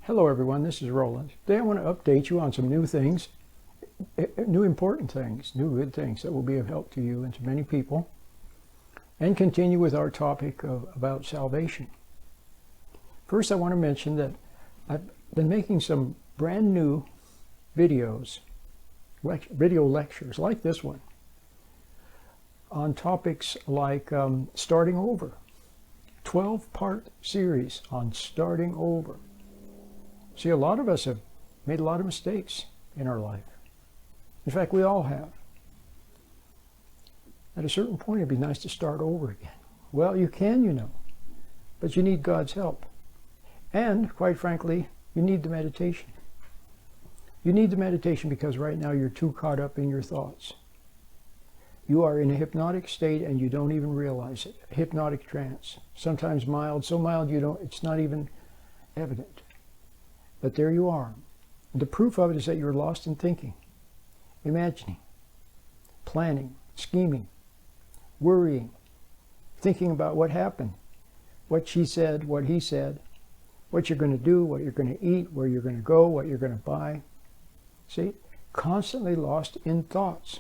Hello everyone, this is Roland. Today I want to update you on some new things, new important things, new good things that will be of help to you and to many people, and continue with our topic about salvation. First I want to mention that I've been making some brand new videos, video lectures like this one, on topics like starting over. 12-part series on starting over. See, a lot of us have made a lot of mistakes in our life. In fact, we all have. At a certain point, it'd be nice to start over again. Well, you can, you know, but you need God's help. And, quite frankly, you need the meditation. You need the meditation because right now you're too caught up in your thoughts. You are in a hypnotic state and you don't even realize it. A hypnotic trance. Sometimes mild, so mild it's not even evident. But there you are. The proof of it is that you're lost in thinking, imagining, planning, scheming, worrying, thinking about what happened, what she said, what he said, what you're going to do, what you're going to eat, where you're going to go, what you're going to buy. See? Constantly lost in thoughts.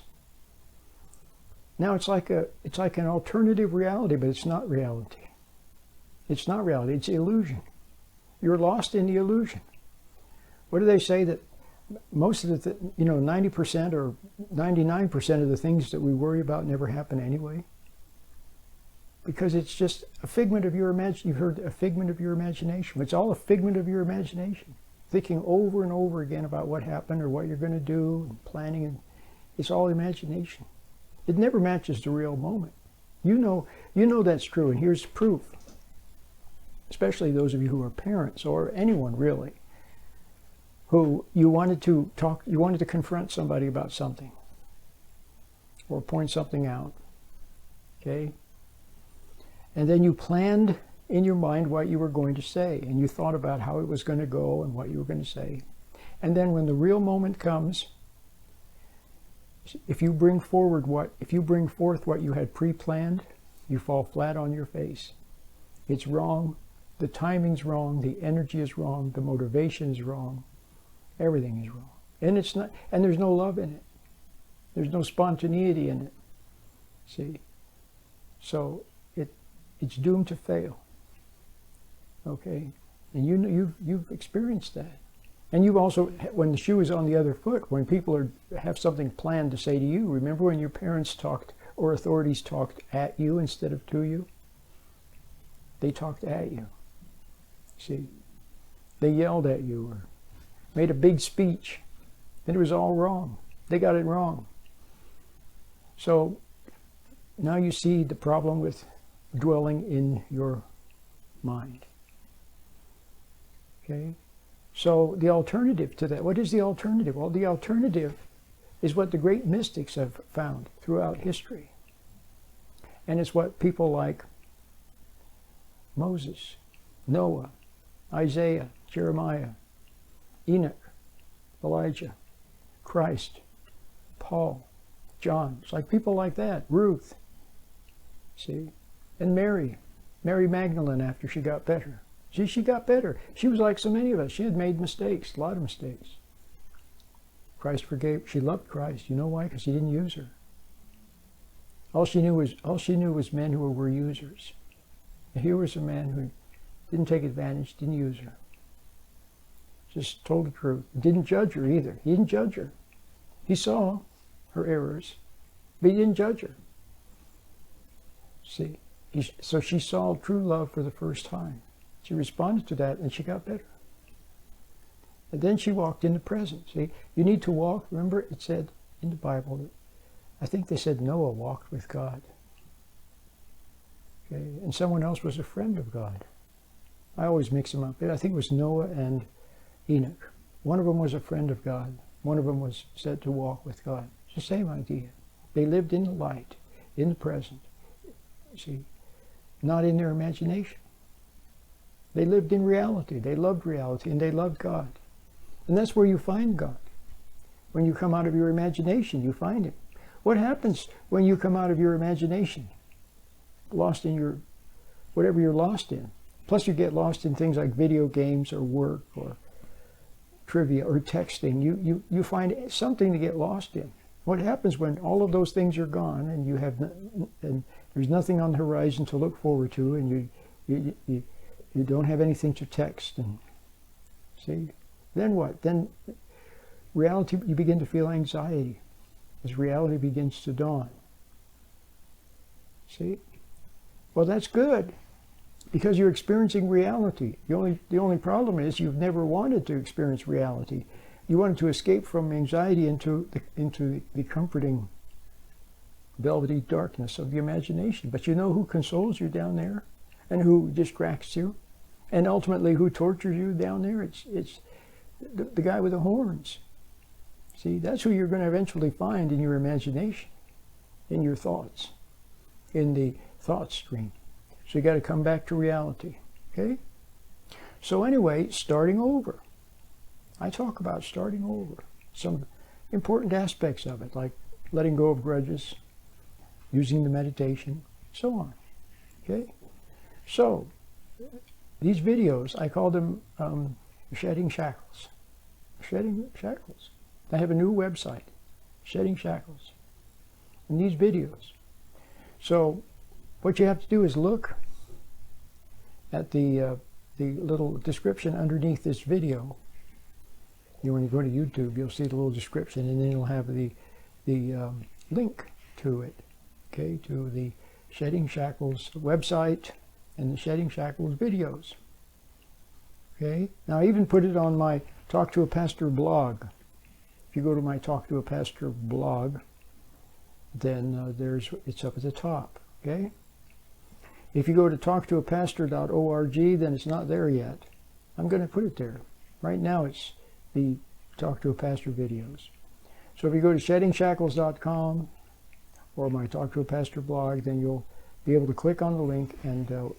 Now it's like an alternative reality, but it's not reality. It's not reality, it's illusion. You're lost in the illusion. What do they say that most of the, 90% or 99% of the things that we worry about never happen anyway? Because it's just a figment of your imagination. You've heard a figment of your imagination. It's all a figment of your imagination. Thinking over and over again about what happened or what you're going to do, and planning, and it's all imagination. It never matches the real moment. You know that's true, and here's proof. Especially those of you who are parents, or anyone really, who you wanted to confront somebody about something, or point something out, okay? And then you planned in your mind what you were going to say, and you thought about how it was going to go and what you were going to say. And then when the real moment comes, if you bring forth what you had pre-planned, you fall flat on your face. It's wrong. The timing's wrong. The energy is wrong. The motivation is wrong. Everything is wrong. And it's not. And there's no love in it. There's no spontaneity in it. See? So it's doomed to fail. Okay? And you've experienced that. And you've also, when the shoe is on the other foot, when people have something planned to say to you, remember when your parents talked or authorities talked at you instead of to you? They talked at you. See? They yelled at you or made a big speech. And it was all wrong. They got it wrong. So now you see the problem with dwelling in your mind. Okay? So the alternative to that, what is the alternative? Well, the alternative is what the great mystics have found throughout history. And it's what people like Moses, Noah, Isaiah, Jeremiah, Enoch, Elijah, Christ, Paul, John. It's like people like that. Ruth, see? And Mary Magdalene after she got better. See, she got better. She was like so many of us. She had made mistakes, a lot of mistakes. Christ forgave. She loved Christ. You know why? Because he didn't use her. All she knew was men who were users. And here was a man who didn't take advantage, didn't use her. Just told the truth. Didn't judge her either. He didn't judge her. He saw her errors, but he didn't judge her. See, so she saw true love for the first time. She responded to that and she got better. And then she walked in the present. See, you need to walk. Remember, it said in the Bible that I think they said Noah walked with God. Okay, and someone else was a friend of God. I always mix them up. I think it was Noah and Enoch. One of them was a friend of God. One of them was said to walk with God. It's the same idea. They lived in the light, in the present. See, not in their imagination. They lived in reality. They loved reality, and they loved God. And that's where you find God. When you come out of your imagination, you find Him. What happens when you come out of your imagination? Lost in your, whatever you're lost in. Plus you get lost in things like video games or work or trivia or texting, you find something to get lost in. What happens when all of those things are gone and you have and there's nothing on the horizon to look forward to, and you don't have anything to text, and see, then what? Then reality, you begin to feel anxiety as reality begins to dawn. See? Well, that's good, because you're experiencing reality. The only problem is you've never wanted to experience reality. You wanted to escape from anxiety into the comforting, velvety darkness of the imagination. But you know who consoles you down there, and who distracts you, and ultimately who tortures you down there? It's the guy with the horns. See, that's who you're going to eventually find in your imagination, in your thoughts, in the thought stream. So you got to come back to reality, okay? So anyway, starting over. I talk about starting over. Some important aspects of it, like letting go of grudges, using the meditation, so on, okay? So these videos, I call them Shedding Shackles. Shedding Shackles. I have a new website, Shedding Shackles, and these videos. So what you have to do is look at the little description underneath this video. When you go to YouTube, you'll see the little description, and then it'll have the link to it, okay, to the Shedding Shackles website and the Shedding Shackles videos. Okay, now I even put it on my Talk to a Pastor blog. If you go to my Talk to a Pastor blog, then it's up at the top. Okay. If you go to talktoapastor.org, then it's not there yet. I'm going to put it there. Right now, it's the Talk to a Pastor videos. So if you go to sheddingshackles.com or my Talk to a Pastor blog, then you'll be able to click on the link, and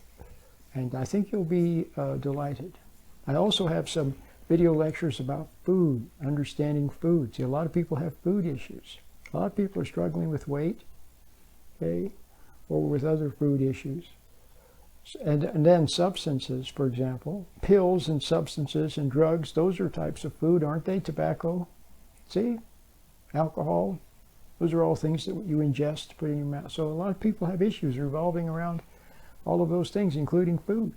I think you'll be delighted. I also have some video lectures about food, understanding food. See, a lot of people have food issues. A lot of people are struggling with weight, okay, or with other food issues. And then substances, for example, pills and substances and drugs, those are types of food, aren't they? Tobacco, see, alcohol, those are all things that you ingest, put in your mouth. So a lot of people have issues revolving around all of those things, including food.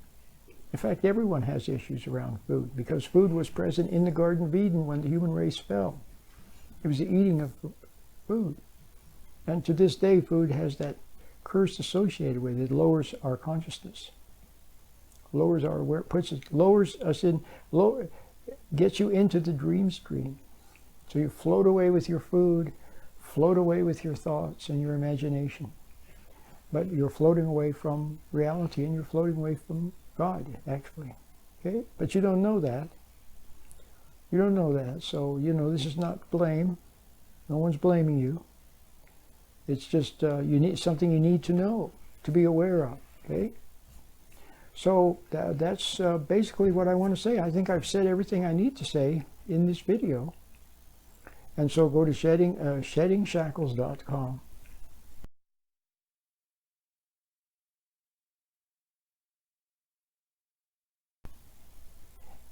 In fact, everyone has issues around food, because food was present in the Garden of Eden when the human race fell. It was the eating of food. And to this day, food has that curse associated with it. It lowers our consciousness, lowers our aware, lowers us in, gets you into the dream stream. So you float away with your food, float away with your thoughts and your imagination. But you're floating away from reality, and you're floating away from God, actually. Okay? But you don't know that. You don't know that. So, this is not blame. No one's blaming you. It's just something you need to know, to be aware of. Okay? So that's basically what I want to say. I think I've said everything I need to say in this video. And so go to sheddingshackles.com.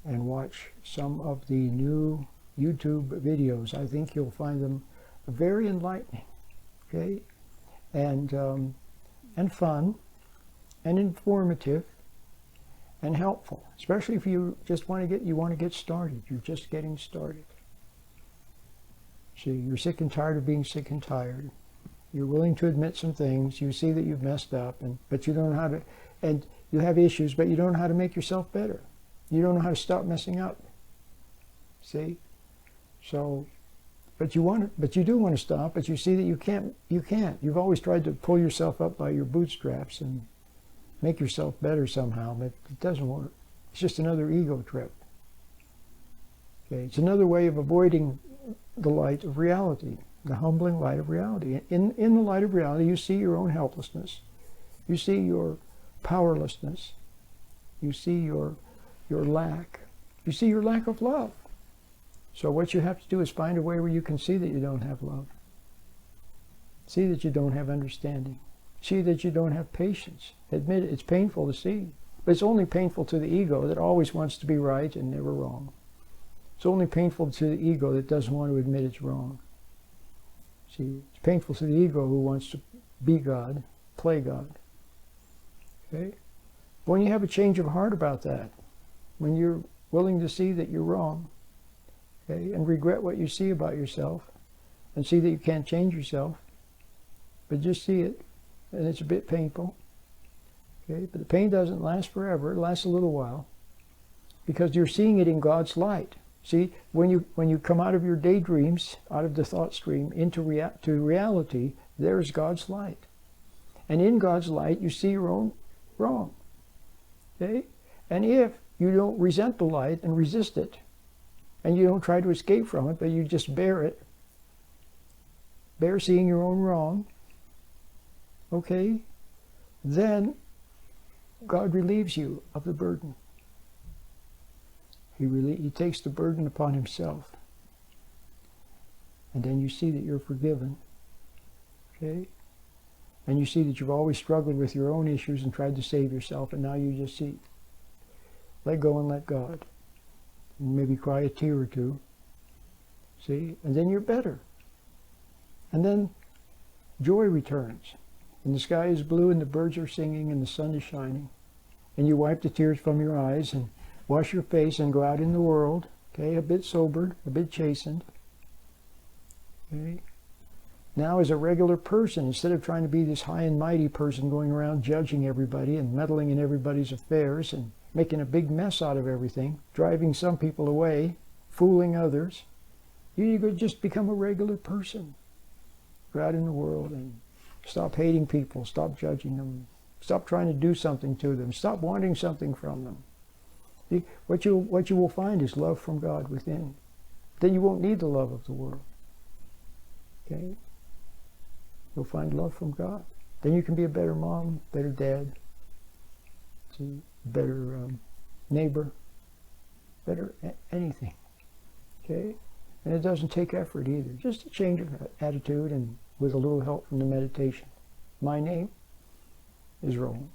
and watch some of the new YouTube videos. I think you'll find them very enlightening, okay, and fun, and informative, and helpful. Especially if you just want to get started. You're just getting started. See, you're sick and tired of being sick and tired. You're willing to admit some things. You see that you've messed up, but you don't know how to, and you have issues, but you don't know how to make yourself better. You don't know how to stop messing up. See? So, but you do want to stop, but you see that you can't. You've always tried to pull yourself up by your bootstraps and make yourself better somehow, but it doesn't work. It's just another ego trip. Okay? It's another way of avoiding the light of reality, the humbling light of reality. In the light of reality, you see your own helplessness. You see your powerlessness. You see your lack. You see your lack of love. So what you have to do is find a way where you can see that you don't have love. See that you don't have understanding. See that you don't have patience. Admit it. It's painful to see. But it's only painful to the ego that always wants to be right and never wrong. It's only painful to the ego that doesn't want to admit it's wrong. See, it's painful to the ego who wants to be God, play God. Okay? When you have a change of heart about that, when you're willing to see that you're wrong, okay, and regret what you see about yourself, and see that you can't change yourself, but just see it, and it's a bit painful, okay, but the pain doesn't last forever, it lasts a little while, because you're seeing it in God's light. See, when you come out of your daydreams, out of the thought stream, into reality, there's God's light. And in God's light, you see your own wrong. Okay? And if you don't resent the light and resist it, and you don't try to escape from it, but you just bear it, bear seeing your own wrong, okay, then God relieves you of the burden. He takes the burden upon himself. And then you see that you're forgiven. Okay? And you see that you've always struggled with your own issues and tried to save yourself, and now you just see, let go and let God. And maybe cry a tear or two. See? And then you're better. And then joy returns. And the sky is blue and the birds are singing and the sun is shining. And you wipe the tears from your eyes and wash your face and go out in the world, okay, a bit sobered, a bit chastened. Okay. Now as a regular person, instead of trying to be this high and mighty person going around judging everybody and meddling in everybody's affairs and making a big mess out of everything, driving some people away, fooling others, you could just become a regular person. Go out in the world and stop hating people, stop judging them, stop trying to do something to them, stop wanting something from them. See, what you will find is love from God within. Then you won't need the love of the world. Okay? You'll find love from God. Then you can be a better mom, better dad, see, better neighbor, better anything. Okay? And it doesn't take effort either. Just a change of attitude and with a little help from the meditation. My name is Roland.